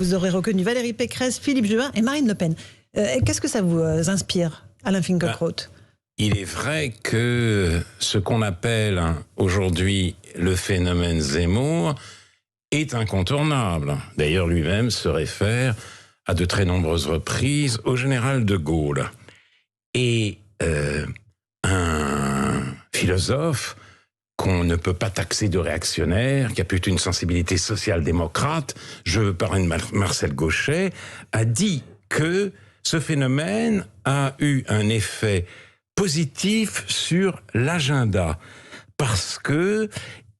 Vous aurez reconnu Valérie Pécresse, Philippe Juvin et Marine Le Pen. Qu'est-ce que ça vous inspire, Alain Finkielkraut? Il est vrai que ce qu'on appelle aujourd'hui le phénomène Zemmour est incontournable. D'ailleurs, lui-même se réfère à de très nombreuses reprises au général de Gaulle. Et un philosophe qu'on ne peut pas taxer de réactionnaire, qui a plutôt une sensibilité social-démocrate, je veux parler de Marcel Gauchet, a dit que ce phénomène a eu un effet positif sur l'agenda, parce que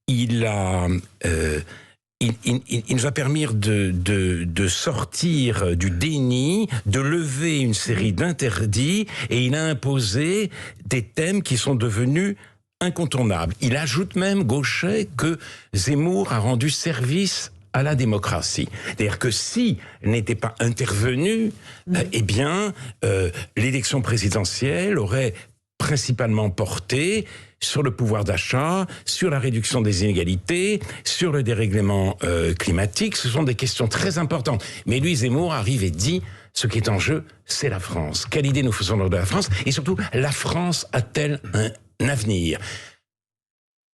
il nous a permis de sortir du déni, de lever une série d'interdits, et il a imposé des thèmes qui sont devenus incontournables. Il ajoute même, Gauchet, que Zemmour a rendu service à la démocratie. C'est-à-dire que s'il n'était pas intervenu, l'élection présidentielle aurait principalement porté sur le pouvoir d'achat, sur la réduction des inégalités, sur le dérèglement climatique. Ce sont des questions très importantes. Mais lui, Zemmour, arrive et dit, ce qui est en jeu, c'est la France. Quelle idée nous faisons de la France? Et surtout, la France a-t-elle un avenir?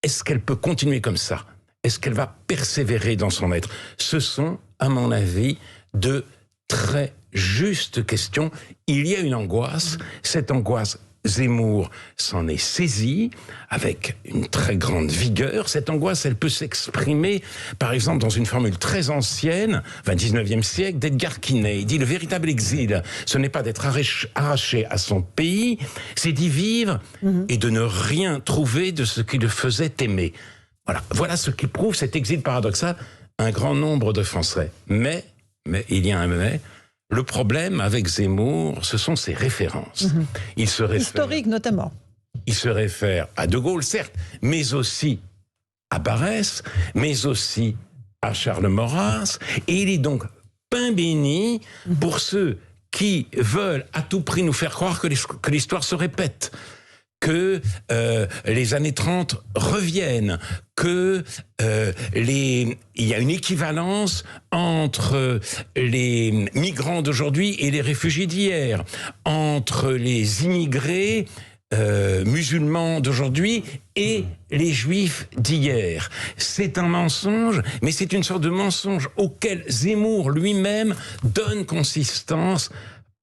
Est-ce qu'elle peut continuer comme ça? Est-ce qu'elle va persévérer dans son être? Ce sont, à mon avis, de très justes questions. Il y a une angoisse. Cette angoisse, Zemmour s'en est saisi avec une très grande vigueur. Cette angoisse, elle peut s'exprimer, par exemple, dans une formule très ancienne, 19e siècle, d'Edgar Quinet. Il dit, le véritable exil, ce n'est pas d'être arraché à son pays, c'est d'y vivre et de ne rien trouver de ce qui le faisait aimer. Voilà ce qui prouve cet exil paradoxal, un grand nombre de Français. Mais il y a un mais. Le problème avec Zemmour, ce sont ses références. Il se réfère, historique notamment. Il se réfère à De Gaulle, certes, mais aussi à Barrès, mais aussi à Charles Maurras. Et il est donc pain béni pour ceux qui veulent à tout prix nous faire croire que l'histoire se répète, que les années 30 reviennent, que il y a une équivalence entre les migrants d'aujourd'hui et les réfugiés d'hier, entre les immigrés musulmans d'aujourd'hui et les juifs d'hier. C'est un mensonge, mais c'est une sorte de mensonge auquel Zemmour lui-même donne consistance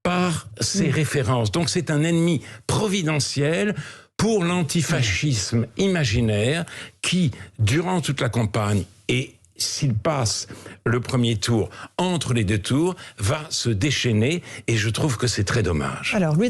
par ses références. Donc c'est un ennemi providentiel pour l'antifascisme imaginaire qui, durant toute la campagne, et s'il passe le premier tour, entre les deux tours, va se déchaîner, et je trouve que c'est très dommage. Alors, lui